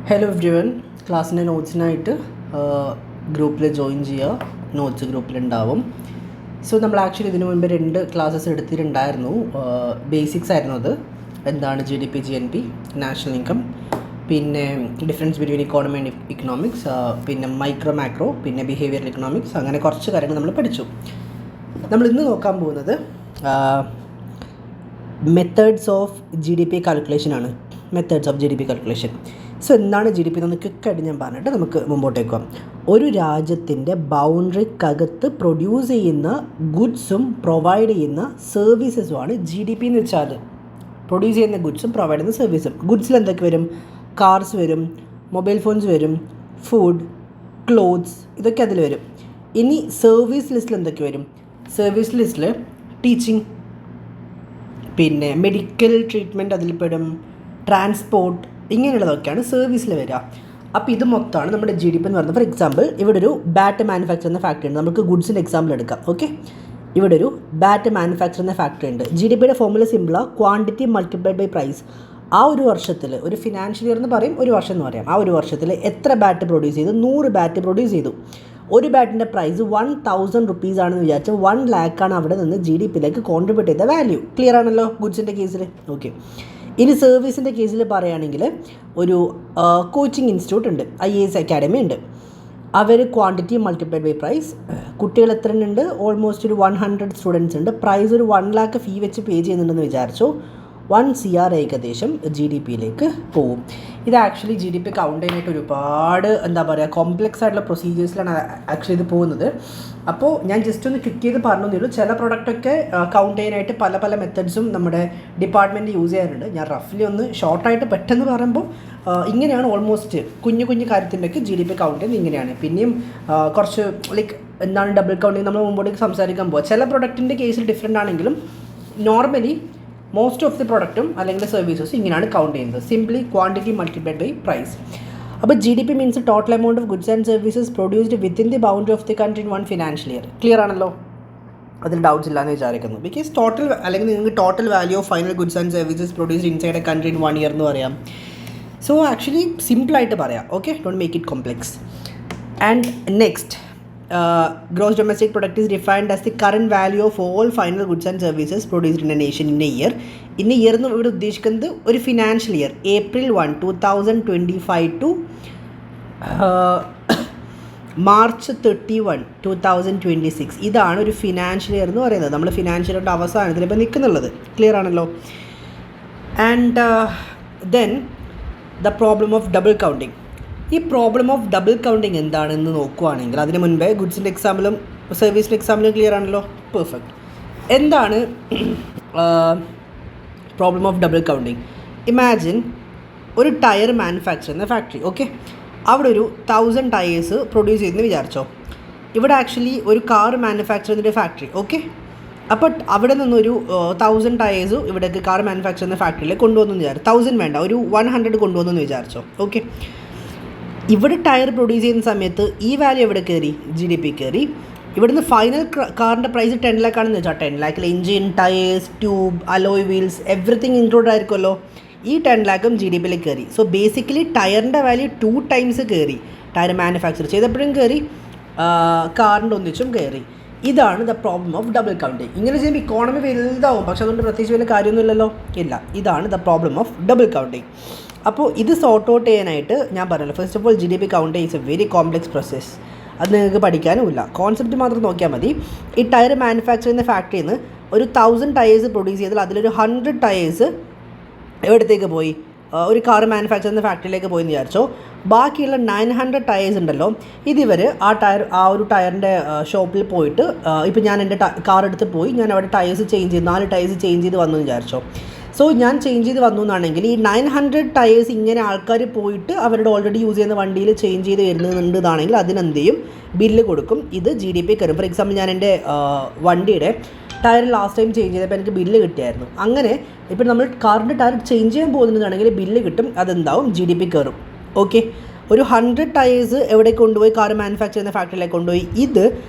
Hello every one, ക്ലാസ്സിൻ്റെ നോട്ട്സിനായിട്ട് ഗ്രൂപ്പിൽ join ചെയ്യുക. നോട്ട്സ് ഗ്രൂപ്പിലുണ്ടാവും. സോ നമ്മൾ ആക്ച്വലി ഇതിനു മുൻപ് 2 ക്ലാസ്സസ് എടുത്തിട്ടുണ്ടായിരുന്നു. ബേസിക്സ് ആയിരുന്നു അത്. എന്താണ് GDP, GNP, നാഷണൽ ഇൻകം, പിന്നെ difference between economy and economics, പിന്നെ മൈക്രോ മാക്രോ, പിന്നെ ബിഹേവിയറൽ ഇക്കണോമിക്സ്, അങ്ങനെ കുറച്ച് കാര്യങ്ങൾ നമ്മൾ പഠിച്ചു. നമ്മൾ ഇന്ന് നോക്കാൻ പോകുന്നത് മെത്തേഡ്സ് ഓഫ് GDP കാൽക്കുലേഷൻ ആണ്. Methods of GDP calculation. So എന്താണ് GDP എന്നൊന്ന് ക്വിക്കായിട്ട് ഞാൻ പറഞ്ഞിട്ട് നമുക്ക് മുമ്പോട്ടേക്ക് പോകാം. ഒരു രാജ്യത്തിൻ്റെ ബൗണ്ടറിക്കകത്ത് പ്രൊഡ്യൂസ് ചെയ്യുന്ന ഗുഡ്സും പ്രൊവൈഡ് ചെയ്യുന്ന സർവീസസുമാണ് GDP എന്ന് വെച്ചാൽ. പ്രൊഡ്യൂസ് ചെയ്യുന്ന ഗുഡ്സും പ്രൊവൈഡ് ചെയ്യുന്ന സർവീസും. ഗുഡ്സിൽ എന്തൊക്കെ വരും? കാർസ് വരും, മൊബൈൽ ഫോൺസ് വരും, ഫുഡ്, ക്ലോത്ത്സ്, ഇതൊക്കെ അതിൽ വരും. ഇനി സർവീസ് ലിസ്റ്റിൽ എന്തൊക്കെ വരും? സർവീസ് ലിസ്റ്റിൽ ടീച്ചിങ്, പിന്നെ മെഡിക്കൽ ട്രീറ്റ്മെൻറ്റ് അതിൽ പെടും, ട്രാൻസ്പോർട്ട്, ഇങ്ങനെയുള്ളതൊക്കെയാണ് സർവീസിൽ വരിക. അപ്പോൾ ഇത് മൊത്തമാണ് നമ്മുടെ GDP എന്ന് പറയുന്നത്. ഫോർ എക്സാമ്പിൾ, ഇവിടെ ഒരു ബാറ്റ് മാനുഫാക്ചർ എന്ന ഫാക്ടറി ഉണ്ട്. നമുക്ക് ഗുഡ്സിൻ്റെ എക്സാമ്പിൾ എടുക്കാം. ഓക്കെ, ഇവിടെ ഒരു ബാറ്റ് മാനുഫാക്ചർ എന്ന ഫാക്ടറി ഉണ്ട്. GDPയുടെ ഫോർമുല സിമ്പിളാണ്, ക്വാണ്ടിറ്റി മൾട്ടിപ്ലൈഡ് ബൈ പ്രൈസ്. ആ ഒരു വർഷത്തിൽ, ഒരു ഫിനാൻഷ്യൽ ഇയർ എന്ന് പറയും, ഒരു വർഷം എന്ന് പറയാം, ആ ഒരു വർഷത്തിൽ എത്ര ബാറ്റ് പ്രൊഡ്യൂസ് ചെയ്തു? 100 ബാറ്റ് പ്രൊഡ്യൂസ് ചെയ്തു. ഒരു ബാറ്റിൻ്റെ പ്രൈസ് 1000 റുപ്പീസ് ആണെന്ന് വിചാരിച്ചാൽ 1 lakh അവിടെ നിന്ന് GDPയിലേക്ക് കോൺട്രിബ്യൂട്ട് ചെയ്ത വാല്യൂ. ക്ലിയർ ആണല്ലോ ഗുഡ്സിൻ്റെ കേസിൽ? ഓക്കെ. ഇനി സർവീസിൻ്റെ കേസിൽ പറയുകയാണെങ്കിൽ ഒരു കോച്ചിങ് ഇൻസ്റ്റിറ്റ്യൂട്ട് ഉണ്ട്, IAS അക്കാഡമി ഉണ്ട്. അവർ ക്വാണ്ടിറ്റി മൾട്ടിപ്ലൈഡ് ബൈ പ്രൈസ്. കുട്ടികൾ എത്ര ഉണ്ട്? ഓൾമോസ്റ്റ് ഒരു 100 സ്റ്റുഡൻസ് ഉണ്ട്. പ്രൈസ് ഒരു 1 lakh ഫീ വെച്ച് പേ ചെയ്യുന്നുണ്ടെന്ന് വിചാരിച്ചു. 1 CR ഏകദേശം GDPയിലേക്ക് പോവും. ഇത് ആക്ച്വലി GDP കൗണ്ട് ചെയ്യാനായിട്ട് ഒരുപാട് കോംപ്ലക്സ് ആയിട്ടുള്ള പ്രൊസീജിയേഴ്സിലാണ് ആക്ച്വലി ഇത് പോകുന്നത്. അപ്പോൾ ഞാൻ ജസ്റ്റ് ഒന്ന് ക്ലിക്ക് ചെയ്ത് പറഞ്ഞതേ ഉള്ളൂ. ചില പ്രൊഡക്റ്റൊക്കെ കൗണ്ട് ചെയ്യാനായിട്ട് പല പല മെത്തഡ്സും നമ്മുടെ ഡിപ്പാർട്ട്മെൻറ്റ് യൂസ് ചെയ്യാറുണ്ട്. ഞാൻ റഫ്ലി ഒന്ന് ഷോർട്ടായിട്ട് പെട്ടെന്ന് പറയുമ്പോൾ ഇങ്ങനെയാണ്. ഓൾമോസ്റ്റ് കുഞ്ഞു കുഞ്ഞു കാര്യത്തിൻ്റെയൊക്കെ GDP കൗണ്ട് ചെയ്യുന്നത് ഇങ്ങനെയാണ്. പിന്നെയും കുറച്ച് എന്താണ് ഡബിൾ കൗണ്ടിങ് നമ്മൾ മുമ്പോട്ടേക്ക് സംസാരിക്കാൻ പോകുക. ചില പ്രൊഡക്റ്റിൻ്റെ കേസിൽ ഡിഫറെൻ്റ് ആണെങ്കിലും നോർമലി മോസ്റ്റ് ഓഫ് ദി പ്രൊഡക്റ്റും അല്ലെങ്കിൽ സർവീസസും ഇങ്ങനെയാണ് കൗണ്ട് ചെയ്യുന്നത്. Simply quantity multiplied by price. അപ്പോൾ GDP means total amount of goods and services produced within the boundary of the country in 1 financial year. Clear ആണല്ലോ? അതിൽ ഡൗട്ട്സ് ഇല്ലാന്ന് വിചാരിക്കുന്നു. ബിക്കോസ് ടോട്ടൽ അല്ലെങ്കിൽ നിങ്ങൾക്ക് total value of final goods and services produced inside a country in 1 year എന്ന് പറയാം. So actually സിമ്പിളായിട്ട് പറയാം. Okay, don't make it complex. And next, gross domestic product is defined as the current value of all final goods and services produced in a nation in a year. In a year എന്ന് ഇവിടെ ഉദ്ദേശിക്കുന്നത് ഒരു financial year, April 1, 2025 to March 31, 2026. ഇതാണ് ഒരു financial year എന്ന് പറയുന്നത്. നമ്മൾ financial ഇയറിൻ്റെ അവസാനത്തിൽ ഇപ്പോൾ നിൽക്കുന്നുള്ളത്. ക്ലിയർ ആണല്ലോ? And then the problem of double counting. ഈ പ്രോബ്ലം ഓഫ് ഡബിൾ കൗണ്ടിങ് എന്താണെന്ന് നോക്കുകയാണെങ്കിൽ അതിന് മുൻപേ ഗുഡ്സിൻ്റെ എക്സാമ്പിളും സർവീസിൻ്റെ എക്സാമ്പിളും ക്ലിയർ ആണല്ലോ? പെർഫെക്റ്റ്. എന്താണ് problem of double counting? Imagine ഒരു ടയർ മാനുഫാക്ചർ ചെയ്യുന്ന ഫാക്ടറി. ഓക്കെ, അവിടെ ഒരു 1000 ടയേഴ്സ് പ്രൊഡ്യൂസ് ചെയ്തെന്ന് വിചാരിച്ചോ. ഇവിടെ ആക്ച്വലി ഒരു കാർ മാനുഫാക്ചർ ചെയ്യുന്നൊരു ഫാക്ടറി. ഓക്കെ, അപ്പോൾ അവിടെ നിന്നൊരു 1000 ടയേഴ്സ് ഇവിടേക്ക് കാർ മാനുഫാക്ചർ ചെയ്യുന്ന ഫാക്ടറിയിലേക്ക് കൊണ്ടുവന്നു വിചാരിച്ചു. 1000 വേണ്ട, ഒരു 100 കൊണ്ടുവന്നു വിചാരിച്ചോ. ഓക്കെ, ഇവിടെ ടയർ പ്രൊഡ്യൂസ് ചെയ്യുന്ന സമയത്ത് ഈ വാല്യൂ എവിടെ കയറി? GDP കയറി. ഇവിടുന്ന് ഫൈനൽ കാറിൻ്റെ പ്രൈസ് 10 lakh ആണെന്ന് വെച്ചാൽ 10 lakh engine, tyres, tube, alloy wheels, everything include ആയിരിക്കുമല്ലോ. ഈ 10 lakhും GDPയിലേക്ക് കയറി. സോ ബേസിക്കലി ടയറിൻ്റെ വാല്യൂ 2 times കയറി. ടയർ മാനുഫാക്ചർ ചെയ്തപ്പോഴും കയറി, കാറിൻ്റെ ഒന്നിച്ചും കയറി. ഇതാണ് the problem of double counting. ഇങ്ങനെ ചെയ്യുമ്പോൾ ഇക്കോണമി വലുതാവും, പക്ഷെ അതുകൊണ്ട് പ്രത്യേകിച്ച് വലിയ കാര്യമൊന്നുമില്ലല്ലോ. ഇല്ല, ഇതാണ് the problem of double counting. അപ്പോൾ ഇത് സോർട്ട് ഔട്ട് ചെയ്യാനായിട്ട് ഞാൻ പറഞ്ഞല്ലോ, first of all GDP count is A very complex process. അത് നിങ്ങൾക്ക് പഠിക്കാനുമില്ല, കോൺസെപ്റ്റ് മാത്രം നോക്കിയാൽ മതി. ഈ ടയർ മാനുഫാക്ചർ ചെയ്യുന്ന ഫാക്ടറിയിൽ നിന്ന് ഒരു 1000 ടയേഴ്സ് പ്രൊഡ്യൂസ് ചെയ്താൽ അതിലൊരു 100 ടയേഴ്സ് എവിടത്തേക്ക് പോയി? ഒരു കാർ മാനുഫാക്ചർ ചെയ്യുന്ന ഫാക്ടറിയിലേക്ക് പോയി എന്ന് വിചാരിച്ചോ. ബാക്കിയുള്ള 900 ടയേഴ്സ് ഉണ്ടല്ലോ, ഇതിവർ ആ ഒരു ടയറിൻ്റെ ഷോപ്പിൽ പോയിട്ട്, ഇപ്പോൾ ഞാൻ എൻ്റെ കാർ എടുത്ത് പോയി, ഞാൻ അവിടെ ടയേഴ്സ് ചേഞ്ച് ചെയ്ത് 4 ടയേഴ്സ് ചേഞ്ച് ചെയ്ത് വന്നു എന്ന് വിചാരിച്ചോ. സോ ഞാൻ ചേഞ്ച് ചെയ്ത് വന്നു എന്നാണെങ്കിൽ ഈ 900 ടയേഴ്സ് ഇങ്ങനെ ആൾക്കാർ പോയിട്ട് അവരുടെ ഓൾറെഡി യൂസ് ചെയ്യുന്ന വണ്ടിയിൽ ചേഞ്ച് ചെയ്ത് വരുന്നുണ്ടെന്നാണെങ്കിൽ അതിനെന്ത് ചെയ്യും? ബില്ല് കൊടുക്കും. ഇത് GDP കയറും. ഫോർ എക്സാമ്പിൾ, ഞാൻ എൻ്റെ വണ്ടിയുടെ ടയർ ലാസ്റ്റ് ടൈം ചേഞ്ച് ചെയ്തപ്പോൾ എനിക്ക് ബില്ല് കിട്ടിയായിരുന്നു. അങ്ങനെ ഇപ്പോൾ നമ്മൾ കാറിൻ്റെ ടയർ ചേഞ്ച് ചെയ്യാൻ പോകുന്നതാണെങ്കിൽ ബില്ല് കിട്ടും, അതെന്താവും? GDP കയറും. ഓക്കെ, ഒരു 100 ടയേഴ്സ് എവിടെ കൊണ്ടുപോയി? കാർ മാനുഫാക്ചർ ചെയ്യുന്ന ഫാക്ടറിയിലേക്ക് കൊണ്ടുപോയി. ഇത്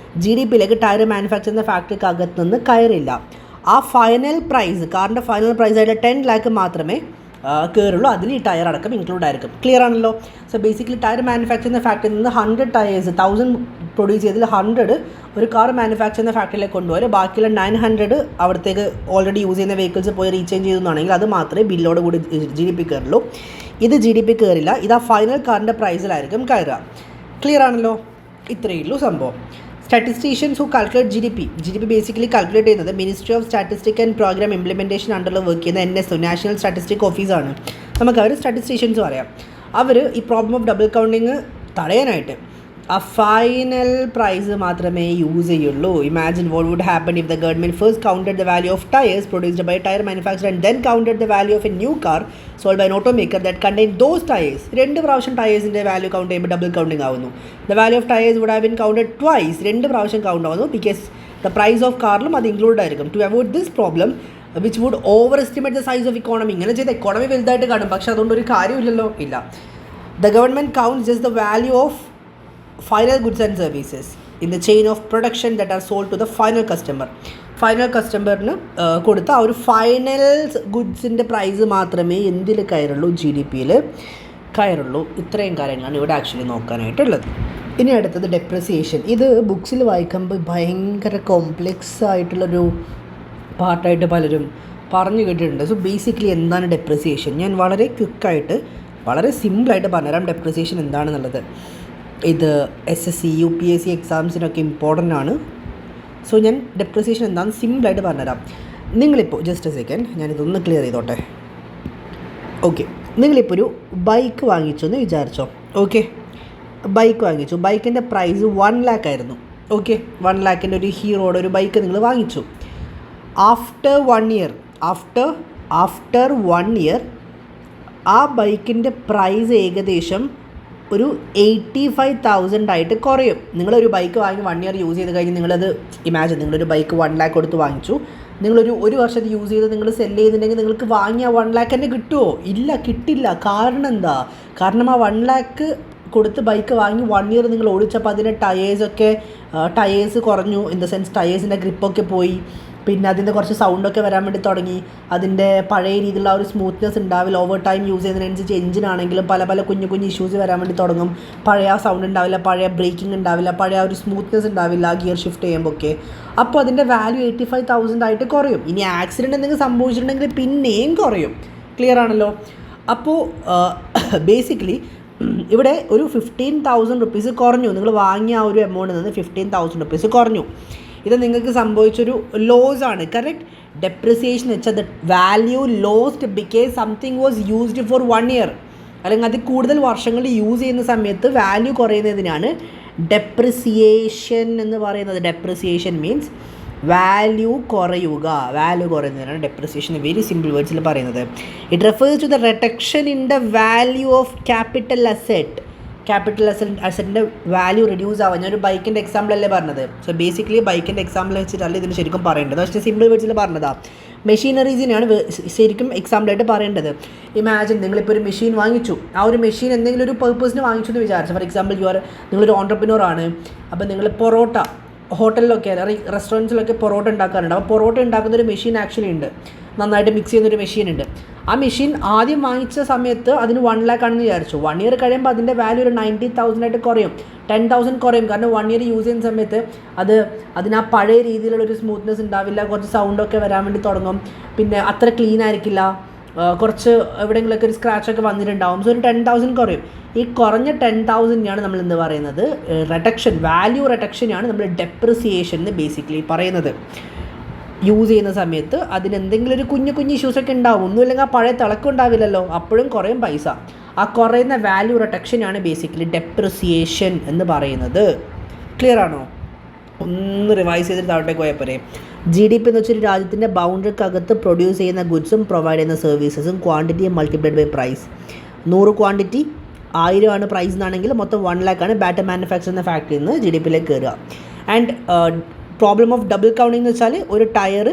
GDPയിലേക്ക് ടയർ മാനുഫാക്ചർ ചെയ്യുന്ന ഫാക്ടറിക്ക് അകത്തുനിന്ന് കയറില്ല. ആ ഫൈനൽ പ്രൈസ്, കാറിൻ്റെ ഫൈനൽ പ്രൈസ് ആയിട്ട് 10 lakh മാത്രമേ കയറുള്ളൂ. അതിൽ ഈ ടയർ അടക്കം ഇൻക്ലൂഡ് ആയിരിക്കും. ക്ലിയർ ആണല്ലോ? സോ ബേസിക്കലി ടയർ മാനുഫാക്ചർ ചെയ്യുന്ന ഫാക്ടറിയിൽ നിന്ന് 100 ടയേഴ്സ് 1000 പ്രൊഡ്യൂസ് ചെയ്തതിൽ 100 ഒരു കാർ മാനുഫാക്ചർ ചെയ്യുന്ന ഫാക്ടറിയിലേക്ക് കൊണ്ടുപോയാൽ ബാക്കിയുള്ള 900 അവിടത്തേക്ക് ഓൾറെഡി യൂസ് ചെയ്യുന്ന വെഹിക്കിൾസ് പോയി റീചേഞ്ച് ചെയ്തെന്നാണെങ്കിൽ അത് മാത്രമേ ബില്ലോട് കൂടി GDP കയറുള്ളൂ. ഇത് GDP കയറില്ല. ഇത് ആ ഫൈനൽ കാറിൻ്റെ പ്രൈസിലായിരിക്കും കയറുക. ക്ലിയർ ആണല്ലോ? ഇത്രയേ ഉള്ളൂ സംഭവം. Statisticians who calculate GDP basically calculate ചെയ്യുന്നത് ministry of statistic and programme implementation അണ്ടറിൽ വർക്ക് ചെയ്യുന്ന NSO നാഷണൽ സ്റ്റാറ്റിസ്റ്റിക് ഓഫീസാണ്. നമുക്ക് അവർ സ്റ്റാറ്റിസ്റ്റീഷ്യൻസ് പറയാം. അവർ ഈ പ്രോബ്ലം ഓഫ് ഡബിൾ കൗണ്ടിങ് തടയാനായിട്ട് ആ ഫൈനൽ പ്രൈസ് മാത്രമേ യൂസ് ചെയ്യുള്ളൂ. Imagine what would happen if the government first counted the value of tyres produced by tyre manufacture and then counted the value of a new car sold by an automaker that contain those tires. 2 പ്രാവശ്യം ടയേഴ്സിൻ്റെ value count ചെയ്യുമ്പോൾ double counting ആവുന്നു. The value of tyres would have been counted twice. 2 പ്രാവശ്യം count ആവുന്നു. Because the price of കാറിലും അത് include ആയിരിക്കും. To avoid this problem which would overestimate the size of economy. ഇങ്ങനെ ചെയ്ത് economy വലുതായിട്ട് കാണും, പക്ഷേ അതുകൊണ്ട് ഒരു കാര്യമില്ലല്ലോ. ഇല്ല. The government counts just the value of final goods and services in the chain of production that are sold to the final customer. Final കസ്റ്റമറിന് കൊടുത്ത ആ ഒരു ഫൈനൽ ഗുഡ്സിൻ്റെ പ്രൈസ് മാത്രമേ എന്തിൽ കയറുള്ളൂ? GDPയിൽ കയറുള്ളൂ. ഇത്രയും കാര്യങ്ങളാണ് ഇവിടെ ആക്ച്വലി നോക്കാനായിട്ടുള്ളത്. ഇനി അടുത്തത് ഡെപ്രിസിയേഷൻ. ഇത് ബുക്സിൽ വായിക്കുമ്പോൾ ഭയങ്കര കോംപ്ലെക്സ് ആയിട്ടുള്ളൊരു പാർട്ടായിട്ട് പലരും പറഞ്ഞു കേട്ടിട്ടുണ്ട്. സോ ബേസിക്കലി എന്താണ് ഡെപ്രിസിയേഷൻ? ഞാൻ വളരെ ക്വിക്കായിട്ട് വളരെ സിമ്പിളായിട്ട് പറഞ്ഞുതരാം ഡെപ്രിസിയേഷൻ എന്താണെന്നുള്ളത്. ഇത് SSC UPSC എക്സാംസിനൊക്കെ ഇമ്പോർട്ടൻ്റ് ആണ്. സോ ഞാൻ ഡെപ്രിസിയേഷൻ എന്താണെന്ന് സിമ്പിളായിട്ട് പറഞ്ഞുതരാം. നിങ്ങളിപ്പോൾ ജസ്റ്റ് എ സെക്കൻഡ് ഞാനിതൊന്ന് ക്ലിയർ ചെയ്തോട്ടെ. ഓക്കെ, നിങ്ങളിപ്പോൾ ഒരു ബൈക്ക് വാങ്ങിച്ചു എന്ന് വിചാരിച്ചോ. ഓക്കെ, ബൈക്ക് വാങ്ങിച്ചു. ബൈക്കിൻ്റെ പ്രൈസ് 1 lakh ആയിരുന്നു. ഓക്കെ, 1 lakhൻ്റെ ഒരു ഹീറോയുടെ ഒരു ബൈക്ക് നിങ്ങൾ വാങ്ങിച്ചു. ആഫ്റ്റർ 1 year ആ ബൈക്കിൻ്റെ പ്രൈസ് ഏകദേശം ഒരു 85,000 ആയിട്ട് കുറയും. നിങ്ങളൊരു ബൈക്ക് വാങ്ങി 1 year യൂസ് ചെയ്ത് കഴിഞ്ഞ് നിങ്ങളത് ഇമാജിൻ, നിങ്ങളൊരു ബൈക്ക് 1 lakh കൊടുത്ത് വാങ്ങിച്ചു. നിങ്ങളൊരു വർഷം യൂസ് ചെയ്ത് നിങ്ങൾ സെല്ല് ചെയ്യുന്നുണ്ടെങ്കിൽ നിങ്ങൾക്ക് വാങ്ങിയ 1 lakh തന്നെ കിട്ടുമോ? ഇല്ല, കിട്ടില്ല. കാരണം എന്താ? കാരണം ആ 1 lakh കൊടുത്ത് ബൈക്ക് വാങ്ങി 1 year നിങ്ങൾ ഓടിച്ചപ്പോൾ അതിൻ്റെ ടയേഴ്സ് കുറഞ്ഞു. ഇൻ ദ സെൻസ് ടയേഴ്സിൻ്റെ ഗ്രിപ്പൊക്കെ പോയി. പിന്നെ അതിൻ്റെ കുറച്ച് സൗണ്ടൊക്കെ വരാൻ വേണ്ടി തുടങ്ങി. അതിൻ്റെ പഴയ രീതിയിലുള്ള ഒരു സ്മൂത്ത്നെസ് ഉണ്ടാവില്ല. ഓവർ ടൈം യൂസ് ചെയ്യുന്നതിനനുസരിച്ച് എഞ്ചിനാണെങ്കിലും പല കുഞ്ഞു ഇഷ്യൂസ് വരാൻ വേണ്ടി തുടങ്ങും. പഴയ ആ സൗണ്ട് ഉണ്ടാവില്ല, പഴയ ബ്രേക്കിംഗ് ഉണ്ടാവില്ല, പഴയ ഒരു സ്മൂത്ത്നെസ് ഉണ്ടാവില്ല ഗിയർ ഷിഫ്റ്റ് ചെയ്യുമ്പോൾ ഒക്കെ. അപ്പോൾ അതിൻ്റെ വാല്യൂ 85,000 ആയിട്ട് കുറയും. ഇനി ആക്സിഡൻറ്റ് എന്തെങ്കിലും സംഭവിച്ചിട്ടുണ്ടെങ്കിൽ പിന്നെയും കുറയും. ക്ലിയർ ആണല്ലോ? അപ്പോൾ ബേസിക്കലി ഇവിടെ ഒരു 15,000 rupees കുറഞ്ഞു. നിങ്ങൾ വാങ്ങിയ ആ ഒരു എമൗണ്ടിൽ നിന്ന് 15,000 rupees കുറഞ്ഞു. ഇത് നിങ്ങൾക്ക് സംഭവിച്ചൊരു ലോസ് ആണ്. കറക്റ്റ്? ഡെപ്രിസിയേഷൻ വെച്ചാൽ the value lost because something was used for 1 year, അല്ലെങ്കിൽ അത് കൂടുതൽ വർഷങ്ങൾ യൂസ് ചെയ്യുന്ന സമയത്ത് വാല്യൂ കുറയുന്നതിനാണ് ഡെപ്രിസിയേഷൻ എന്ന് പറയുന്നത്. ഡെപ്രിസിയേഷൻ മീൻസ് വാല്യൂ കുറയുന്നതിനാണ് ഡെപ്രിസിയേഷൻ. വെരി സിമ്പിൾ വേർഡ്സിൽ പറയുന്നത്. It refers to the reduction in the value of capital അസറ്റിൻ്റെ വാല്യൂ റിഡ്യൂസ് ആവാൻ. ഞാനൊരു ബൈക്കിൻ്റെ എക്സാമ്പിൾ അല്ലേ പറഞ്ഞത്. സോ ബേസിക്കലി ബൈക്കിൻ്റെ എക്സാമ്പിൾ വെച്ചിട്ടല്ല ഇതിന് ശരിക്കും പറയേണ്ടത്. പക്ഷേ സിമ്പിൾ വേർഡ്സിൽ പറഞ്ഞതാണ്. മെഷീനറീസിനെയാണ് ശരിക്കും എക്സാമ്പിളായിട്ട് പറയേണ്ടത്. ഇമാജിൻ നിങ്ങളിപ്പോൾ ഒരു മെഷീൻ വാങ്ങിച്ചു. ആ ഒരു മെഷീൻ എന്തെങ്കിലും ഒരു പർപ്പസിന് വാങ്ങിച്ചു എന്ന് വിചാരിച്ചു. ഫോർ എക്സാമ്പിൾ നിങ്ങളൊരു ഓൺട്രപ്രനർ ആണ്. അപ്പോൾ നിങ്ങൾ പൊറോട്ട ഹോട്ടലിലൊക്കെ റെസ്റ്റോറൻറ്റ്സിലൊക്കെ പൊറോട്ട ഉണ്ടാക്കാറുണ്ട്. അപ്പോൾ പൊറോട്ട ഉണ്ടാക്കുന്നൊരു മെഷീൻ ആക്ച്വലി ഉണ്ട്. നന്നായിട്ട് മിക്സ് ചെയ്യുന്നൊരു മെഷീൻ ഉണ്ട്. ആ മെഷീൻ ആദ്യം വാങ്ങിച്ച സമയത്ത് അതിന് 1 lakh ആണെന്ന് വിചാരിച്ചു. 1 year കഴിയുമ്പോൾ അതിൻ്റെ വാല്യൂ ഒരു 90,000 ആയിട്ട് കുറയും. 10,000 കുറയും. കാരണം 1 year യൂസ് ചെയ്യുന്ന സമയത്ത് അതിന് ആ പഴയ രീതിയിലുള്ളൊരു സ്മൂത്ത്നെസ് ഉണ്ടാവില്ല. കുറച്ച് സൗണ്ടൊക്കെ വരാൻ വേണ്ടി തുടങ്ങും. പിന്നെ അത്ര ക്ലീൻ ആയിരിക്കില്ല. കുറച്ച് എവിടെയെങ്കിലുമൊക്കെ ഒരു സ്ക്രാച്ചൊക്കെ വന്നിട്ടുണ്ടാവും. സോ ഒരു 10,000 കുറയും. ഈ കുറഞ്ഞ 10,000 നമ്മൾ എന്ത് പറയുന്നത്? വാല്യൂ റിഡക്ഷനാണ് നമ്മൾ ഡെപ്രിസിയേഷൻ എന്ന് ബേസിക്കലി പറയുന്നത്. യൂസ് ചെയ്യുന്ന സമയത്ത് അതിനെന്തെങ്കിലും ഒരു കുഞ്ഞു ഇഷ്യൂസൊക്കെ ഉണ്ടാവും. ഒന്നുമില്ലെങ്കിൽ ആ പഴയ തിളക്കം ഉണ്ടാവില്ലല്ലോ, അപ്പോഴും കുറയും പൈസ. ആ കുറയുന്ന വാല്യൂ റിഡക്ഷനാണ് ബേസിക്കലി ഡെപ്രിസിയേഷൻ എന്ന് പറയുന്നത്. ക്ലിയർ ആണോ? ഒന്ന് റിവൈസ് ചെയ്തിട്ട് താഴോട്ടേക്ക് പോയാൽ പോരെ. GDP എന്ന് വെച്ചൊരു രാജ്യത്തിൻ്റെ ബൗണ്ടറിക്കകത്ത് പ്രൊഡ്യൂസ് ചെയ്യുന്ന ഗുഡ്സും പ്രൊവൈഡ് ചെയ്യുന്ന സർവീസസും ക്വാണ്ടിറ്റിയും മൾട്ടിപ്ലൈഡ് ബൈ പ്രൈസ്. 100 ക്വാണ്ടിറ്റി 1000 ആണ് പ്രൈസ് എന്നാണെങ്കിൽ മൊത്തം 1 lakh ആണ് ബാറ്റർ മാനുഫാക്ചർ എന്ന ഫാക്ടറിയിൽ നിന്ന് GDPയിലേക്ക് കയറുക. And problem of double counting എന്ന് വെച്ചാൽ ഒരു ടയർ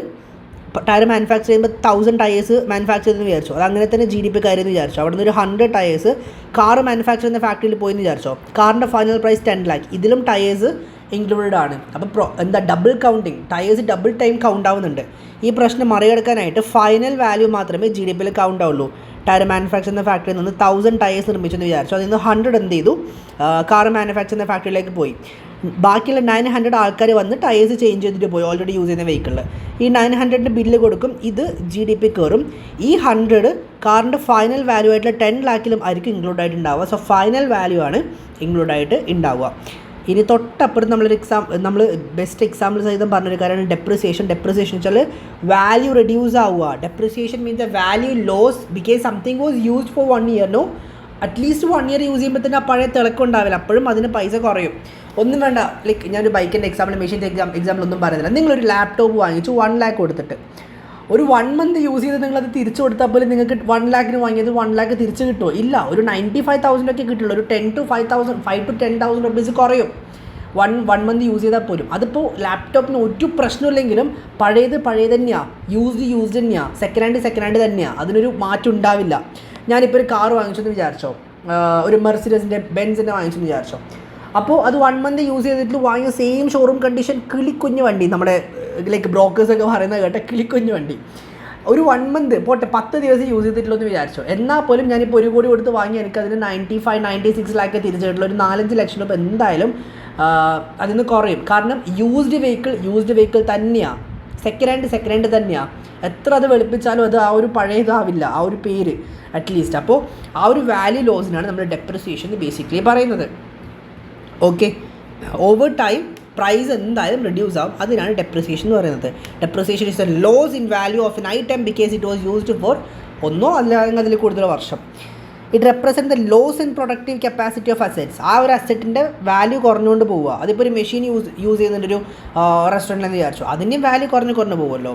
മാനുഫാക്ചർ ചെയ്യുമ്പോൾ 1000 ടയേഴ്സ് മാനുഫാക്ചർ ചെയ്തെന്ന് വിചാരിച്ചോ. അത് അങ്ങനെ തന്നെ GDP കയറിയെന്ന് വിചാരിച്ചോ. അവിടെ നിന്ന് ഒരു 100 ടയേഴ്സ് കാർ മാനുഫാക്ചർ ചെയ്യുന്ന ഫാക്ടറിയിൽ പോയെന്ന് വിചാരിച്ചോ. കാറിൻ്റെ ഫൈനൽ പ്രൈസ് 10 lakh. ഇതിലും ടയേഴ്സ് ഇൻക്ലൂഡഡ് ആണ്. അപ്പോൾ എന്താ double counting, tyres double time count ആവുന്നുണ്ട്. ഈ പ്രശ്നം മറികടക്കാനായിട്ട് ഫൈനൽ വാല്യൂ മാത്രമേ ജി ഡി പിയിൽ കൗണ്ട് ആവുള്ളൂ. ടയർ മാനുഫാക്ചർ എന്ന ഫാക്ടറിയിൽ നിന്ന് 1000 ടയേഴ്സ് നിർമ്മിച്ചെന്ന് വിചാരിച്ചു. അതിൽ നിന്ന് 100 എന്ത് ചെയ്തു, കാർ മാനുഫാക്ചർ എന്ന ഫാക്ടറിയിലേക്ക് പോയി. ബാക്കിയുള്ള 900 ആൾക്കാർ വന്ന് ടയേഴ്സ് ചേഞ്ച് ചെയ്തിട്ട് പോയി ഓൾറെഡി യൂസ് ചെയ്യുന്ന വെഹിക്കിളിൽ. ഈ 900 ബില്ല് കൊടുക്കും, ഇത് ജി ഡി പി കയറും. ഈ 100 കാറിൻ്റെ ഫൈനൽ വാല്യൂ ആയിട്ടുള്ള 10 lakhിലും ആയിരിക്കും ഇൻക്ലൂഡ് ആയിട്ട് ഉണ്ടാവുക. സോ ഫൈനൽ വാല്യൂ ആണ് ഇൻക്ലൂഡ് ആയിട്ട് ഉണ്ടാവുക. ഇനി തൊട്ടപ്പുറത്ത് നമ്മൾ ബെസ്റ്റ് എക്സാമ്പിൾ സഹിതം പറഞ്ഞൊരു കാര്യമാണ് ഡെപ്രിസിയേഷൻ. ഡെപ്രിസിയേഷൻ വെച്ചാൽ വാല്യൂ റെഡ്യൂസ് ആവുക. Depreciation means the value loss because something was used for 1 year. No, at least 1 year use ചെയ്യുമ്പോൾ തന്നെ ആ പഴയ തിളക്കം ഉണ്ടാവില്ല, അപ്പോഴും അതിന് പൈസ കുറയും. ഒന്നും വേണ്ട, ലൈക്ക് ഞാനൊരു ബൈക്കിൻ്റെ എക്സാമ്പിൾ, മെഷീൻ്റെ എക്സാമ്പിൾ ഒന്നും പറയുന്നില്ല. നിങ്ങളൊരു ലാപ്ടോപ്പ് വാങ്ങിച്ചു 1 lakh കൊടുത്തിട്ട് ഒരു 1 month യൂസ് ചെയ്ത് നിങ്ങളത് തിരിച്ചു കൊടുത്താൽ പോലും നിങ്ങൾക്ക് 1 lakhന് വാങ്ങിയത് 1 lakh തിരിച്ച് കിട്ടുമോ? ഇല്ല, ഒരു 95,000 ഒക്കെ കിട്ടുള്ളൂ. ഒരു 5 to 10,000 rupees കുറയും 1 month യൂസ് ചെയ്താൽ പോലും. അതിപ്പോൾ ലാപ്ടോപ്പിന് ഒരു പ്രശ്നമില്ലെങ്കിലും പഴയത് തന്നെയാണ്, യൂസ്ഡ് തന്നെയാണ്, സെക്കൻഡ് ഹാൻഡ് തന്നെയാണ്, അതിനൊരു മാറ്റം ഉണ്ടാവില്ല. ഞാനിപ്പോൾ ഒരു കാർ വാങ്ങിച്ചെന്ന് വിചാരിച്ചോ, ഒരു മെർസിഡസിൻ്റെ ബെൻസിൻ്റെ വാങ്ങിച്ചെന്ന് വിചാരിച്ചോ. അപ്പോൾ അത് 1 month യൂസ് ചെയ്തിട്ട് വാങ്ങിയ സെയിം ഷോറൂം കണ്ടീഷൻ കിളിക്കുഞ്ഞ് വണ്ടി, നമ്മുടെ ലൈക്ക് ബ്രോക്കേഴ്സൊക്കെ പറയുന്നത് കേട്ട കിളിക്കുഞ്ഞ് വണ്ടി. ഒരു 1 month പോട്ടെ 10 ദിവസം യൂസ് ചെയ്തിട്ടില്ലെന്ന് വിചാരിച്ചോ. എന്നാൽ പോലും ഞാനിപ്പോൾ 1 കോടി കൊടുത്ത് വാങ്ങി എനിക്കതിന് 95-96 lakh തിരിച്ചു കിട്ടുള്ളൂ. ഒരു 4-5 ലക്ഷം രൂപ എന്തായാലും അതിൽ നിന്ന് കുറയും. കാരണം യൂസ്ഡ് വെഹിക്കിൾ തന്നെയാണ്, സെക്കൻഡ് ഹാൻഡ് തന്നെയാണ്. എത്ര അത് വെളുപ്പിച്ചാലും അത് ആ ഒരു പഴയതാവില്ല, ആ ഒരു പേര് അറ്റ്ലീസ്റ്റ്. അപ്പോൾ ആ ഒരു വാല്യൂ ലോസിനാണ് നമ്മൾ ഡെപ്രിസിയേഷൻ ബേസിക്കലി പറയുന്നത്. ഓക്കെ, ഓവർ ടൈം പ്രൈസ് എന്തായാലും റെഡ്യൂസ് ആവും, അതിനാണ് ഡെപ്രിസിയേഷൻ എന്ന് പറയുന്നത്. Depreciation is a loss in value of an item because it was used for ഒന്നോ അല്ലെങ്കിൽ അതിൽ കൂടുതൽ വർഷം. It represent the loss in productive capacity of assets. ആ ഒരു അസെറ്റിൻ്റെ വാല്യൂ കുറഞ്ഞുകൊണ്ട് പോവുക. അതിപ്പോൾ ഒരു മെഷീൻ യൂസ് ചെയ്യുന്നുണ്ട് ഒരു റെസ്റ്റോറൻറ്റിലെന്ന് വിചാരിച്ചു, അതിൻ്റെയും വാല്യൂ കുറഞ്ഞു പോകുമല്ലോ.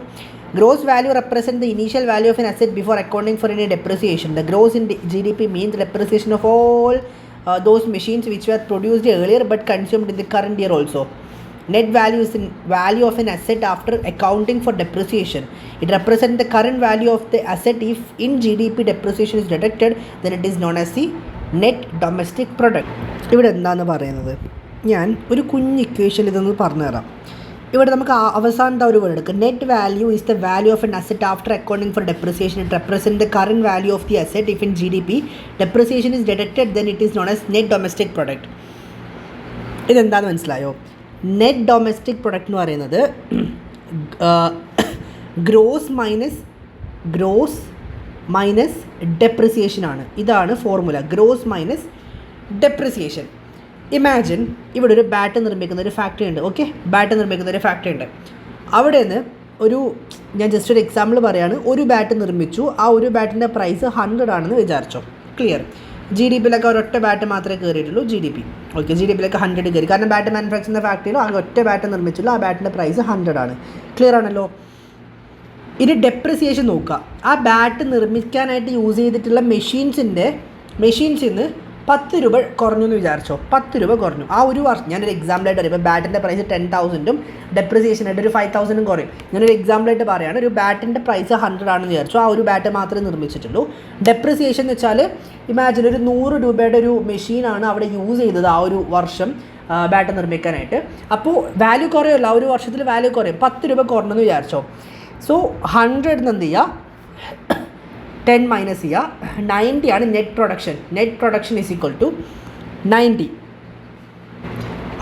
Gross value represent the initial value of N asset before accounting for any depreciation. The gross in GDP means depreciation of all those machines which were produced earlier but consumed in the current year also. Net value is the value of an asset after accounting for depreciation. It represents the current value of the asset. If in GDP depreciation is deducted, then it is known as the net domestic product. ഇവിടെ എന്താണെന്ന് പറയുന്നത്, ഞാൻ ഒരു കുഞ്ഞ് equation ഇതൊന്ന് പറഞ്ഞു തരാം. ഇവിടെ നമുക്ക് അവസാനത്തെ ഒരു വേർഡ് എടുക്കുക. Net value is the value of N asset after accounting for depreciation. It represent the current value of the asset. If in GDP depreciation is deducted, then it is known as net domestic product. ഇതെന്താണെന്ന് മനസ്സിലായോ? Net domestic product എന്ന് പറയുന്നത് gross minus depreciation ആണ്. ഇതാണ് formula, gross minus depreciation. Imagine ഇവിടെ ഒരു bat നിർമ്മിക്കുന്ന ഒരു ഫാക്ടറി ഉണ്ട്. ഓക്കെ, ബാറ്റ് നിർമ്മിക്കുന്ന ഒരു ഫാക്ടറി ഉണ്ട്. അവിടെ നിന്ന് ഞാൻ ജസ്റ്റ് ഒരു എക്സാമ്പിൾ പറയുകയാണ്, ഒരു ബാറ്റ് നിർമ്മിച്ചു. ആ ഒരു ബാറ്റിൻ്റെ പ്രൈസ് 100 ആണെന്ന് വിചാരിച്ചോ. ക്ലിയർ? GDPയിലൊക്കെ ഒരൊറ്റ ബാറ്റ് മാത്രമേ കയറിയിട്ടുള്ളൂ. ഓക്കെ, GDPയിലൊക്കെ 100 കയറി. കാരണം ബാറ്റ് മാനുഫാക്ചർ ചെയ്യുന്ന ഫാക്ടറിയിൽ ആകെ ഒറ്റ ബാറ്റ് നിർമ്മിച്ചുള്ളൂ. ആ ബാറ്റിൻ്റെ പ്രൈസ് 100 ആണ്. ക്ലിയർ ആണല്ലോ? ഇനി ഡെപ്രിസിയേഷൻ നോക്കുക. ആ ബാറ്റ് നിർമ്മിക്കാനായിട്ട് യൂസ് ചെയ്തിട്ടുള്ള മെഷീൻസിൽ നിന്ന് 10 രൂപ കുറഞ്ഞു എന്ന് വിചാരിച്ചോ. 10 രൂപ കുറഞ്ഞു. ആ ഒരു വർഷം, ഞാനൊരു എക്സാമ്പിളായിട്ട് പറയും. ഇപ്പോൾ ബാറ്റിൻ്റെ പ്രൈസ് 10,000 ഡെപ്രിസിയേഷനായിട്ട് ഒരു 5,000 കുറയും. ഞാനൊരു എക്സാമ്പിളായിട്ട് പറയുകയാണ്. ഒരു ബാറ്റിൻ്റെ പ്രൈസ് 100 ആണെന്ന് വിചാരിച്ചു. ആ ഒരു ബാറ്റ് മാത്രമേ നിർമ്മിച്ചിട്ടുള്ളൂ. ഡെപ്രിസിയേഷൻ എന്ന് വെച്ചാൽ ഇമാജിൻ ഒരു 100 രൂപയുടെ ഒരു മെഷീനാണ് അവിടെ യൂസ് ചെയ്തത് ആ ഒരു വർഷം ബാറ്റ് നിർമ്മിക്കാനായിട്ട്. അപ്പോൾ വാല്യൂ കുറയുമല്ലോ, ആ ഒരു വർഷത്തിൽ വാല്യൂ കുറയും. 10 രൂപ കുറഞ്ഞെന്ന് വിചാരിച്ചോ. സോ 100 എന്ത് ചെയ്യുക, 10 മൈനസ് ചെയ്യുക. 90 ആണ് net production is equal to 90.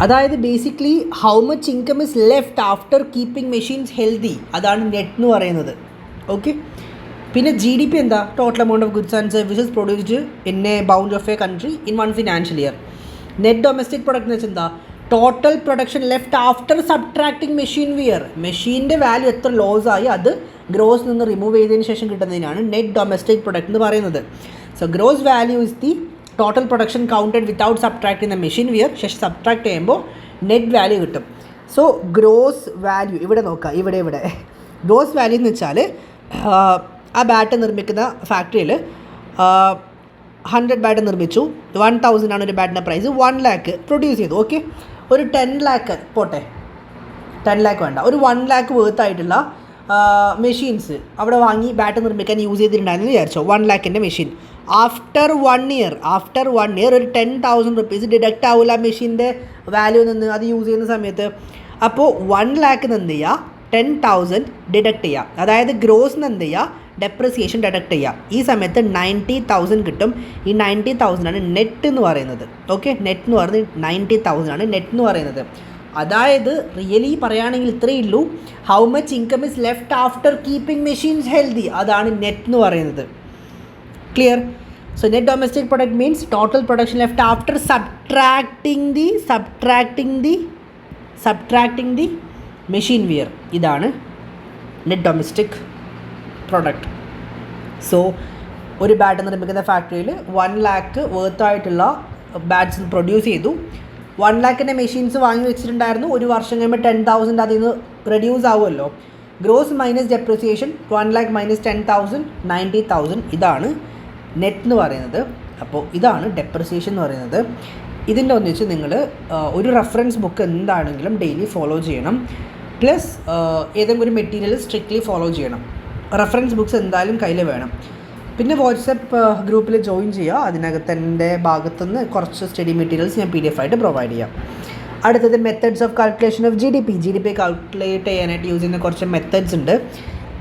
അതായത് basically how much income is left after keeping machines healthy, അതാണ് നെറ്റ് എന്ന് പറയുന്നത്. ഓക്കെ, പിന്നെ GDP എന്താ? Total amount of goods and services produced in a bound of a country in 1 financial year. Net domestic product എന്ന് വെച്ചാൽ എന്താ? Total production left after subtracting machine wear. മെഷീൻ്റെ value എത്ര ലോസ് ആയി അത് ഗ്രോസ് നിന്ന് റിമൂവ് ചെയ്തതിന് ശേഷം കിട്ടുന്നതിനാണ് നെറ്റ് ഡൊമസ്റ്റിക് പ്രൊഡക്റ്റ് എന്ന് പറയുന്നത്. So gross value is the total production counted without subtracting the machine wear. ശേഷം സബ്ട്രാക്ട് ചെയ്യുമ്പോൾ നെറ്റ് വാല്യൂ കിട്ടും. സോ ഗ്രോസ് വാല്യൂ ഇവിടെ നോക്കുക, ഇവിടെ ഗ്രോസ് വാല്യൂ എന്ന് വെച്ചാൽ ആ ബാറ്റ് നിർമ്മിക്കുന്ന ഫാക്ടറിയിൽ 100 ബാറ്റ് നിർമ്മിച്ചു. 1,000 ആണ് ഒരു ബാറ്റിൻ്റെ പ്രൈസ്. 1 lakh പ്രൊഡ്യൂസ് ചെയ്തു. ഓക്കെ, ഒരു 10 lakh പോട്ടെ, 10 lakh വേണ്ട, ഒരു 1 lakh വേർത്ത് ആയിട്ടുള്ള മെഷീൻസ് അവിടെ വാങ്ങി ബാറ്റ് നിർമ്മിക്കാൻ യൂസ് ചെയ്തിട്ടുണ്ടായിരുന്നു വിചാരിച്ചോ, 1 lakhൻ്റെ മെഷീൻ. ആഫ്റ്റർ 1 year ഒരു 10,000 rupees ഡിഡക്റ്റ് ആവില്ല ആ മെഷീൻ്റെ വാല്യൂ നിന്ന് അത് യൂസ് ചെയ്യുന്ന സമയത്ത്. അപ്പോൾ 1 lakh എന്ത് ചെയ്യുക, 10,000 ഡിഡക്റ്റ് ചെയ്യുക. അതായത് ഗ്രോസ് എന്ത് ചെയ്യുക, ഡെപ്രിസിയേഷൻ ഡിഡക്റ്റ് ചെയ്യുക. ഈ സമയത്ത് 90,000 കിട്ടും. ഈ 90,000 ആണ് നെറ്റ് എന്ന് പറയുന്നത്. ഓക്കെ, നെറ്റ് എന്ന് പറയുന്നത് 90,000 ആണ് നെറ്റ് എന്ന് പറയുന്നത്. അതായത് റിയലി പറയുകയാണെങ്കിൽ ഇത്രയേ ഉള്ളൂ. How much income is left after keeping machines healthy, അതാണ് നെറ്റ് എന്ന് പറയുന്നത്. Clear? So net domestic product means total production left after subtracting the machine wear. ഇതാണ് നെറ്റ് ഡൊമസ്റ്റിക് പ്രൊഡക്റ്റ്. സോ ഒരു ബാറ്റ് നിർമ്മിക്കുന്ന ഫാക്ടറിയിൽ 1 lakh വേർത്തായിട്ടുള്ള ബാറ്റ്സ് പ്രൊഡ്യൂസ് ചെയ്തു. 1 lakhൻ്റെ machines വാങ്ങി വെച്ചിട്ടുണ്ടായിരുന്നു. ഒരു വർഷം കഴിയുമ്പോൾ 10,000 അതിൽ നിന്ന് റെഡ്യൂസ് ആവുമല്ലോ. Gross minus depreciation 1 lakh minus 10,000 90,000. ഇതാണ് നെറ്റ് എന്ന് പറയുന്നത്. അപ്പോൾ ഇതാണ് ഡെപ്രിസിയേഷൻ എന്ന് പറയുന്നത്. ഇതിൻ്റെ ഒന്നിച്ച് നിങ്ങൾ ഒരു റെഫറൻസ് ബുക്ക് എന്താണെങ്കിലും ഡെയിലി ഫോളോ ചെയ്യണം. പ്ലസ് ഏതെങ്കിലും ഒരു മെറ്റീരിയൽ സ്ട്രിക്ട്ലി ഫോളോ ചെയ്യണം. റെഫറൻസ് ബുക്ക്സ് എന്തായാലും കയ്യിൽ വേണം. പിന്നെ വാട്സപ്പ് ഗ്രൂപ്പിൽ ജോയിൻ ചെയ്യുക. അതിനകത്ത് എൻ്റെ ഭാഗത്തുനിന്ന് കുറച്ച് സ്റ്റഡി മെറ്റീരിയൽസ് ഞാൻ PDF ആയിട്ട് പ്രൊവൈഡ് ചെയ്യാം. അടുത്തത് methods of calculation of G D P calculate ചെയ്യാനായിട്ട് യൂസ് ചെയ്യുന്ന കുറച്ച് മെത്തേഡ്സ് ഉണ്ട്.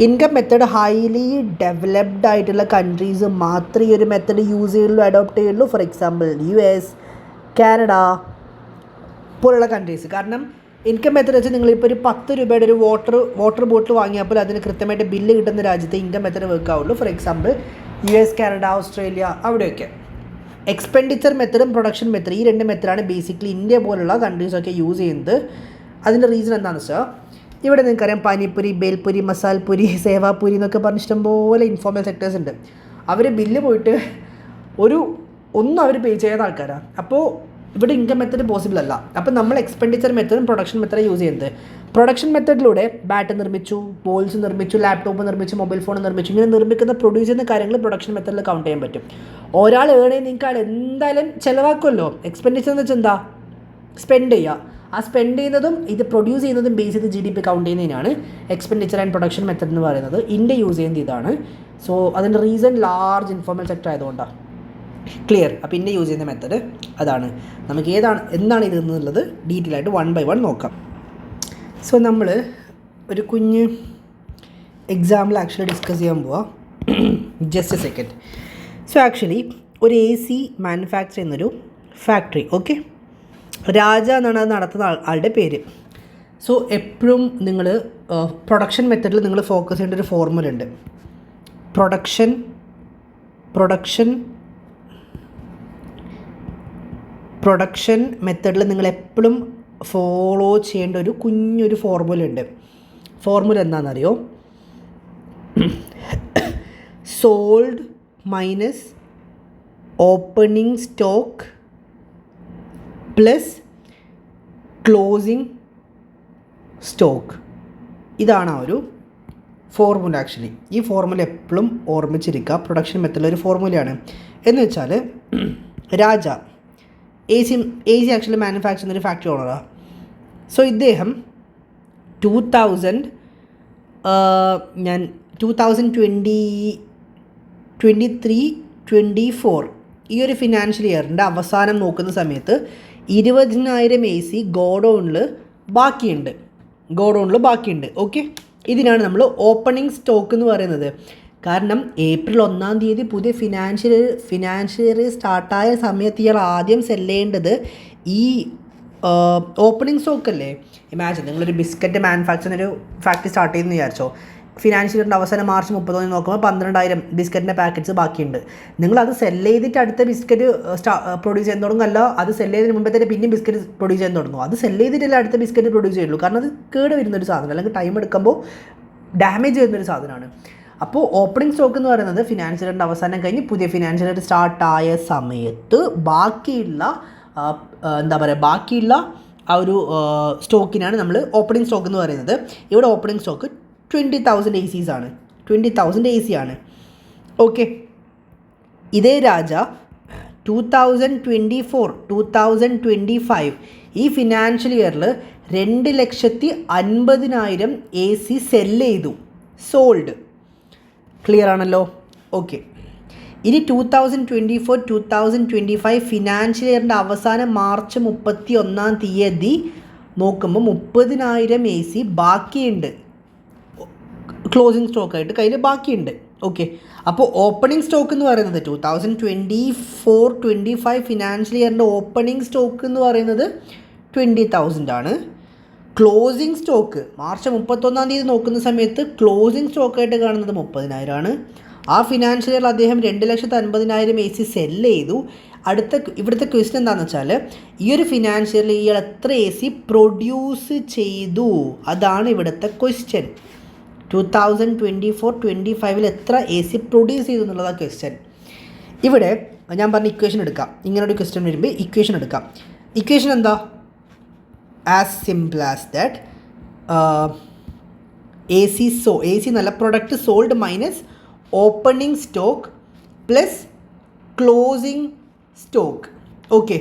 ഇൻകം മെത്തേഡ് ഹൈലി ഡെവലപ്ഡ് ആയിട്ടുള്ള കൺട്രീസ് മാത്രമേ ഈ ഒരു മെത്തേഡ് യൂസ് ചെയ്യുള്ളൂ, അഡോപ്റ്റ് ചെയ്യുള്ളൂ. ഫോർ എക്സാമ്പിൾ US, കാനഡ പോലുള്ള കൺട്രീസ്. കാരണം ഇൻകം മെത്തേഡ് വെച്ച് നിങ്ങളിപ്പോൾ ഒരു 10 രൂപയുടെ ഒരു വാട്ടർ ബോട്ടിൽ വാങ്ങിയപ്പോൾ അതിന് കൃത്യമായിട്ട് ബില്ല് കിട്ടുന്ന രാജ്യത്ത് ഇൻകം മെത്തേഡ് വർക്ക് ആവുള്ളൂ. For example US, Canada, Australia അവിടെയൊക്കെ. എക്സ്പെൻഡിച്ചർ മെത്തേഡും പ്രൊഡക്ഷൻ മെത്തേഡ്, ഈ 2 മെത്തേഡാണ് ബേസിക്കലി ഇന്ത്യ പോലുള്ള കൺട്രീസൊക്കെ യൂസ് ചെയ്യുന്നത്. അതിൻ്റെ റീസൺ എന്താണെന്ന് വെച്ചാൽ ഇവിടെ നിങ്ങൾക്കറിയാം പാനിപ്പൂരി, ബേൽപൂരി, മസാൽപൂരി, സേവാപൂരി എന്നൊക്കെ പറഞ്ഞ് ഇഷ്ടംപോലെ ഇൻഫോർമൽ സെക്ടേഴ്സ് ഉണ്ട്. അവർ ബില്ല് പോയിട്ട് ഒന്നും അവർ പേ ചെയ്യാത്ത ആൾക്കാരാണ്. അപ്പോൾ ഇവിടെ ഇൻകം മെത്തേഡ് പോസിബിൾ അല്ല. അപ്പോൾ നമ്മൾ എക്സ്പെൻഡിച്ചർ മെത്തേഡും പ്രൊഡക്ഷൻ മെത്തേഡും യൂസ് ചെയ്യുന്നത്. പ്രൊഡക്ഷൻ മെത്തേഡിലൂടെ ബാറ്റ് നിർമ്മിച്ചു, ബോൾസ് നിർമ്മിച്ചു, ലാപ്ടോപ്പ് നിർമ്മിച്ചു, മൊബൈൽ ഫോൺ നിർമ്മിച്ചു, ഇങ്ങനെ നിർമ്മിക്കുന്ന പ്രൊഡ്യൂസ് ചെയ്യുന്ന കാര്യങ്ങൾ പ്രൊഡക്ഷൻ മെത്തേഡിൽ കൗണ്ട് ചെയ്യാൻ പറ്റും. ഒരാൾ നിങ്ങൾക്ക് എന്തായാലും ചിലവാക്കുമല്ലോ. എക്സ്പെൻഡിച്ചർ എന്ന് വെച്ചാൽ എന്താ, സ്പെൻഡ് ചെയ്യുക. ആ സ്പെൻഡ് ചെയ്യുന്നതും ഇത് പ്രൊഡ്യൂസ് ചെയ്യുന്നതും ബേസ് ചെയ്ത് GDP കൗണ്ട് ചെയ്യുന്നതിനാണ് എക്സ്പെൻഡിച്ചർ ആൻഡ് പ്രൊഡക്ഷൻ മെത്തേഡ് എന്ന് പറയുന്നത്. ഇന്ത്യ യൂസ് ചെയ്യുന്നത് ഇതാണ്. സോ അതിൻ്റെ റീസൺ ലാർജ് ഇൻഫോർമൽ സെക്ടർ ആയതുകൊണ്ടാണ്. ക്ലിയർ? അപ്പോൾ ഇന്ത്യ യൂസ് ചെയ്യുന്ന മെത്തേഡ് അതാണ്. നമുക്ക് എന്താണ് ഇത് എന്നുള്ളത് ഡീറ്റെയിൽ ആയിട്ട് 1 by 1 നോക്കാം. സോ നമ്മൾ ഒരു കുഞ്ഞ് എക്സാമ്പിൾ ആക്ച്വലി ഡിസ്കസ് ചെയ്യാൻ പോവാം. Just A second. So actually ഒരു AC മാനുഫാക്ചർ ചെയ്യുന്നൊരു ഫാക്ടറി. ഓക്കെ, രാജ എന്നാണ് അത് നടത്തുന്ന ആളുടെ പേര്. സോ എപ്പോഴും നിങ്ങൾ പ്രൊഡക്ഷൻ മെത്തേഡിൽ നിങ്ങൾ ഫോക്കസ് ചെയ്യേണ്ട ഒരു ഫോർമുല ഉണ്ട്. പ്രൊഡക്ഷൻ മെത്തേഡിൽ നിങ്ങൾ എപ്പോഴും ഫോളോ ചെയ്യേണ്ട ഒരു കുഞ്ഞൊരു ഫോർമുല ഉണ്ട്. ഫോർമുല എന്താണെന്നറിയോ? Sold minus opening stock plus closing stock. ഇതാണ് ആ ഒരു ഫോർമുല. ആക്ച്വലി ഈ ഫോർമുല എപ്പോഴും ഓർമ്മിച്ചിരിക്കുക. പ്രൊഡക്ഷൻ മെത്തേഡിലൊരു ഫോർമുലയാണ്. എന്ന് വെച്ചാൽ രാജ AC ആക്ച്വലി മാനുഫാക്ചർ ചെയ്യുന്നൊരു ഫാക്ടറി ഓണറാണ്. സോ ഇദ്ദേഹം 2023-24 ഈ ഒരു ഫിനാൻഷ്യൽ ഇയറിൻ്റെ അവസാനം നോക്കുന്ന സമയത്ത് 20,000 AC ഗോഡൗണിൽ ബാക്കിയുണ്ട്. ഓക്കെ, ഇതിനാണ് നമ്മൾ ഓപ്പണിംഗ് സ്റ്റോക്ക് എന്ന് പറയുന്നത്. കാരണം April 1-ാം തീയതി പുതിയ ഫിനാൻഷ്യൽ ഇയർ സ്റ്റാർട്ടായ സമയത്ത് ഇയാൾ ആദ്യം സെല്ല് ചെയ്യേണ്ടത് ഈ ഓപ്പണിംഗ് സ്റ്റോക്ക് അല്ലേ. ഇമാജിൻ നിങ്ങളൊരു ബിസ്ക്കറ്റ് മാനുഫാക്ചർ ഒരു ഫാക്ടറി സ്റ്റാർട്ട് ചെയ്യുമെന്ന് വിചാരിച്ചോ. ഫിനാൻഷ്യൽ ഇയറിൻ്റെ അവസാനം March 30 നോക്കുമ്പോൾ 12,000 ബിസ്ക്കറ്റിൻ്റെ പാക്കറ്റ്സ് ബാക്കിയുണ്ട്. നിങ്ങളത് സെല്ല് ചെയ്തിട്ട് അടുത്ത ബിസ്ക്കറ്റ് പ്രൊഡ്യൂസ് ചെയ്യാൻ തുടങ്ങുമല്ല, അത് സെല്ല് ചെയ്തതിന് മുമ്പേ തന്നെ പിന്നെയും ബിസ്ക്കറ്റ് പ്രൊഡ്യൂസ് ചെയ്യാൻ തുടങ്ങും. അത് സെല്ല് ചെയ്തിട്ടല്ല അടുത്ത ബിസ്ക്കറ്റ് പ്രൊഡ്യൂസ് ചെയ്യുള്ളൂ. കാരണം അത് കേട് വരുന്നൊരു സാധനം, അല്ലെങ്കിൽ ടൈം എടുക്കുമ്പോൾ ഡാമേജ് വരുന്നൊരു സാധനമാണ്. അപ്പോൾ ഓപ്പണിംഗ് സ്റ്റോക്ക് എന്ന് പറയുന്നത് ഫിനാൻഷ്യൽ ഇയറിൻ്റെ അവസാനം കഴിഞ്ഞ് പുതിയ ഫിനാൻഷ്യൽ ഇയർ സ്റ്റാർട്ടായ സമയത്ത് ബാക്കിയുള്ള ആ ഒരു സ്റ്റോക്കിനാണ് നമ്മൾ ഓപ്പണിംഗ് സ്റ്റോക്ക് എന്ന് പറയുന്നത്. ഇവിടെ ഓപ്പണിംഗ് സ്റ്റോക്ക് 20,000 ACs ആണ്. 20,000 AC ആണ്. ഓക്കെ, ഇതേ രാജ 2024-2025 ഈ ഫിനാൻഷ്യൽ ഇയറിൽ 2,50,000 AC സെല്ല് ചെയ്തു. സോൾഡ്. ക്ലിയർ ആണല്ലോ? ഓക്കെ. ഇനി 2024-2025 ഫിനാൻഷ്യൽ ഇയറിൻ്റെ അവസാനം മാർച്ച് 31 നോക്കുമ്പോൾ 30,000 AC ബാക്കിയുണ്ട്, ക്ലോസിങ് സ്റ്റോക്കായിട്ട് കയ്യിൽ ബാക്കിയുണ്ട്. ഓക്കെ, അപ്പോൾ ഓപ്പണിംഗ് സ്റ്റോക്ക് എന്ന് പറയുന്നത് 2024-25 ഫിനാൻഷ്യൽ ഇയറിൻ്റെ ഓപ്പണിംഗ് സ്റ്റോക്ക് എന്ന് പറയുന്നത് 20,000 ആണ്. ക്ലോസിംഗ് സ്റ്റോക്ക് മാർച്ച് 31 നോക്കുന്ന സമയത്ത് ക്ലോസിംഗ് സ്റ്റോക്കായിട്ട് കാണുന്നത് 30,000 ആണ്. ആ ഫിനാൻഷ്യൽ ഇയറിൽ അദ്ദേഹം 2,50,000 AC സെല്ല് ചെയ്തു. ഇവിടുത്തെ ക്വസ്റ്റ്യൻ എന്താണെന്ന് വെച്ചാൽ, ഈ ഒരു ഫിനാൻഷ്യൽ ഇയറിൽ ഇയാൾ എത്ര AC പ്രൊഡ്യൂസ് ചെയ്തു, അതാണ് ഇവിടുത്തെ ക്വസ്റ്റ്യൻ. 2024-25 എത്ര AC പ്രൊഡ്യൂസ് ചെയ്തു എന്നുള്ളതാണ് ക്വസ്റ്റ്യൻ. ഇവിടെ ഞാൻ പറഞ്ഞ ഇക്വേഷൻ എടുക്കാം. ഇങ്ങനൊരു ക്വസ്റ്റ്യൻ വരുമ്പോൾ ഇക്വേഷൻ എടുക്കാം. ഇക്വേഷൻ എന്താ? As simple as that AC എന്നല്ല, product sold minus opening stock plus closing stock. Okay,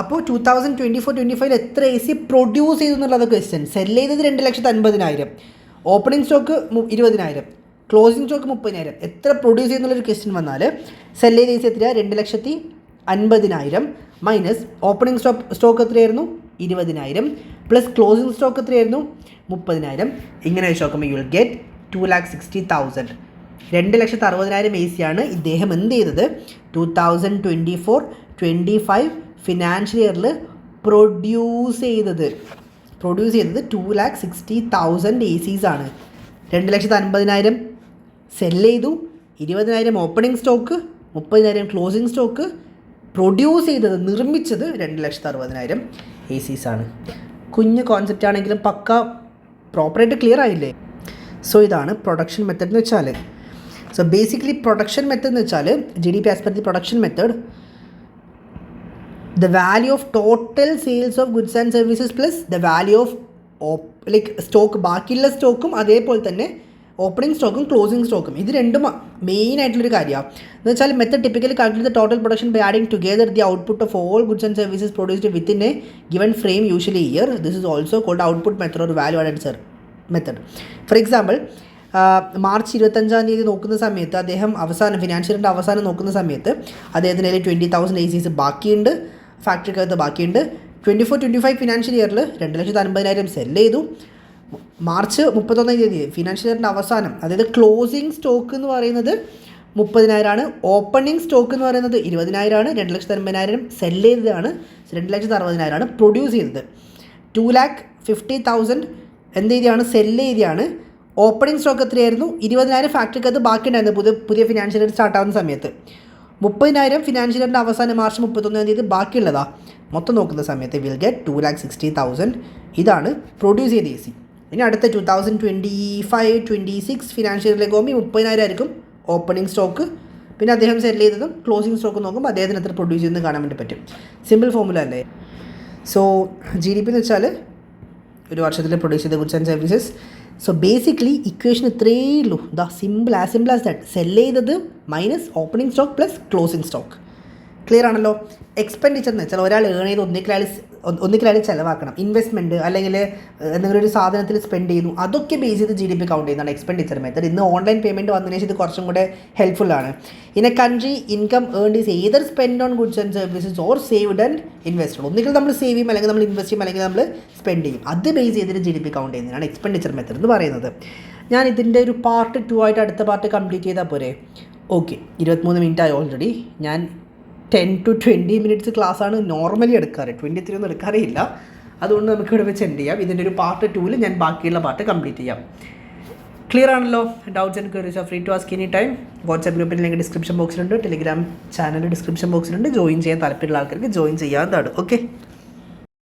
അപ്പോൾ 2024-25 എത്ര AC പ്രൊഡ്യൂസ് ചെയ്തു എന്നുള്ളത് ക്വസ്റ്റ്യൻ. സെല് ചെയ്തത് 2,50,000, ഓപ്പണിംഗ് സ്റ്റോക്ക് 20,000, ക്ലോസിംഗ് സ്റ്റോക്ക് 30,000. എത്ര പ്രൊഡ്യൂസ് ചെയ്യുന്നുള്ളൊരു ക്വസ്റ്റ്യൻ വന്നാൽ സെല് ചെയ്ത AC എത്രയാണ്? 2,50,000 മൈനസ് ഓപ്പണിംഗ് സ്റ്റോക്ക് എത്രയായിരുന്നു? 20,000 പ്ലസ് ക്ലോസിംഗ് സ്റ്റോക്ക് എത്രയായിരുന്നു? 30,000. ഇങ്ങനെ വെച്ച് നോക്കുമ്പോൾ യു വിൽ ഗെറ്റ് 2,60,000. 2,60,000 AC ആണ് ഇദ്ദേഹം എന്ത് ചെയ്തത് 2024-25 ഫിനാൻഷ്യൽ ഇയറിൽ പ്രൊഡ്യൂസ് ചെയ്തത് 2,60,000 ACs ആണ്. 2,50,000 സെല് ചെയ്തു, 20,000 opening stock, 30,000 closing stock, produce ചെയ്തത് നിർമ്മിച്ചത് 2,60,000 ACs ആണ്. കുഞ്ഞ് കോൺസെപ്റ്റ് ആണെങ്കിലും പക്ക പ്രോപ്പറായിട്ട് ക്ലിയർ ആയില്ലേ? സോ ഇതാണ് പ്രൊഡക്ഷൻ മെത്തേഡ് എന്ന് വെച്ചാൽ. സോ ബേസിക്കലി പ്രൊഡക്ഷൻ മെത്തേഡ് എന്ന് വെച്ചാൽ GDP as per the production method, the value of total sales of goods and services plus the value of stock, ബാക്കിയുള്ള സ്റ്റോക്കും അതേപോലെ തന്നെ ഓപ്പണിംഗ് സ്റ്റോക്കും ക്ലോസിംഗ് സ്റ്റോക്കും. ഇത് രണ്ടും മെയിൻ ആയിട്ടുള്ളൊരു കാര്യമാണ്. എന്ന് വെച്ചാൽ method typically calculate the total production by adding together the output of all goods and services produced within a given frame, usually year. This is also called output method or value added method. For example, March 25 നോക്കുന്ന സമയത്ത് അദ്ദേഹം ഫിനാൻഷ്യലിൻ്റെ അവസാനം നോക്കുന്ന സമയത്ത് അദ്ദേഹത്തിന് 20,000 ACs ബാക്കിയുണ്ട്, ഫാക്ടറിക്കകത്ത് ബാക്കിയുണ്ട്. 24-25 financial ഇയറിൽ 2,50,000 സെല്ല് ചെയ്തു. മാർച്ച് 31 ഫിനാൻഷ്യൽ ഇയറിൻ്റെ അവസാനം, അതായത് ക്ലോസിംഗ് സ്റ്റോക്ക് എന്ന് പറയുന്നത് 30,000 ആണ്, ഓപ്പണിംഗ് സ്റ്റോക്ക് എന്ന് പറയുന്നത് 20,000 ആണ്. 2,50,000 സെല്ല് ചെയ്തതാണ്, 2,60,000 ആണ് പ്രൊഡ്യൂസ് ചെയ്തത്. 2,50,000 എന്ത് ചെയ്താണ്? സെല്ല് ചെയ്താണ്. ഓപ്പണിംഗ് സ്റ്റോക്ക് എത്രയായിരുന്നു? 20,000 ഫാക്ടറിക്കകത്ത് ബാക്കിയുണ്ടായിരുന്നു പുതിയ ഫിനാൻഷ്യൽ ഇയർ സ്റ്റാർട്ട് ആവുന്ന സമയത്ത്. 30,000 ഫിനാൻഷ്യൽ ഇയറിൻ്റെ അവസാനം മാർച്ച് 31 ബാക്കിയുള്ളതാ. മൊത്തം നോക്കുന്ന സമയത്ത് വിൽ ഗെറ്റ് 2,60,000. ഇതാണ് പ്രൊഡ്യൂസ് ചെയ്ത AC. ഇനി അടുത്ത 2025-26 ഫിനാൻഷ്യൽ ഇയറിലേക്ക് പോകുമ്പോൾ 30,000 ആയിരിക്കും ഓപ്പണിംഗ് സ്റ്റോക്ക്. പിന്നെ അദ്ദേഹം സെല്ല് ചെയ്തതും ക്ലോസിംഗ് സ്റ്റോക്ക് നോക്കുമ്പോൾ അദ്ദേഹത്തിന് എത്ര പ്രൊഡ്യൂസ് ചെയ്യുന്നത് കാണാൻ വേണ്ടി പറ്റും. സിമ്പിൾ ഫോമുല അല്ലേ? സോ GDP എന്ന് വെച്ചാൽ ഒരു വർഷത്തിൽ പ്രൊഡ്യൂസ് ചെയ്ത goods and services. So basically equation ഇത്രയേ ഉള്ളൂ. Simple as that. സെല്ല് ചെയ്തത് minus opening stock plus closing stock. Clear ആണല്ലോ? എക്സ്പെൻഡിച്ചർ എന്ന് വെച്ചാൽ ഒരാൾ ഏൺ ചെയ്ത് ഒന്നിക്കലാൾ ചിലവാക്കണം. ഇൻവെസ്റ്റ്മെൻറ്റ് അല്ലെങ്കിൽ എന്തെങ്കിലും ഒരു സാധനത്തിൽ സ്പെൻഡ് ചെയ്യുന്നു, അതൊക്കെ ബേസ് ചെയ്ത് GDP കൗണ്ട് ചെയ്യുന്നതാണ് എക്സ്പെൻഡിച്ചർ മെത്തേഡ്. ഇന്ന് ഓൺലൈൻ പേയ്മെൻറ്റ് വന്നതിന് ശേഷം ഇത് കുറച്ചും കൂടെ ഹെൽപ്ഫുള്ളാണ്. In a country income earn is either spend on goods and services or saved and invested. ഒന്നുകിൽ നമ്മൾ സേവ് ചെയ്യും, അല്ലെങ്കിൽ നമ്മൾ ഇൻവെസ്റ്റ് ചെയ്യും, അല്ലെങ്കിൽ നമ്മൾ സ്പെൻഡ് ചെയ്യും. അത് ബേസ് ചെയ്തിട്ട് GDP കൗണ്ട് ചെയ്യുന്നതാണ് എക്സ്പെൻഡിച്ചർ മെത്തേഡ് എന്ന് പറയുന്നത്. ഞാൻ ഇതിൻ്റെ ഒരു പാർട്ട് 2 ആയിട്ട് അടുത്ത പാർട്ട് കംപ്ലീറ്റ് ചെയ്താൽ പോരെ? ഓക്കെ, 23 മിനിറ്റ് ആയി ഓൾറെഡി. ഞാൻ 10 to 20 മിനിറ്റ്സ് ക്ലാസ്സാണ് നോർമലി എടുക്കാറ്, 23 ഒന്നും എടുക്കാറേ ഇല്ല. അതുകൊണ്ട് നമുക്ക് ഇവിടെ വെച്ച് എൻഡ് ചെയ്യാം. ഇതിൻ്റെ ഒരു പാർട്ട് 2 ഞാൻ ബാക്കിയുള്ള പാർട്ട് കംപ്ലീറ്റ് ചെയ്യാം. ക്ലിയർ ആണല്ലോ? Doubts and queries are free to ask any time. WhatsApp ഗ്രൂപ്പിൽ ലിങ്ക് ഡിസ്ക്രിപ്ഷൻ ബോക്സിലുണ്ട്, ടെലിഗ്രാം ചാനൽ ഡിസ്ക്രിപ്ഷൻ ബോക്സിലുണ്ട്. ജോയിൻ ചെയ്യാൻ താല്പര്യമുള്ള ആൾക്കാർക്ക് ജോയിൻ ചെയ്യാവുന്നതാണ്. ഓക്കെ.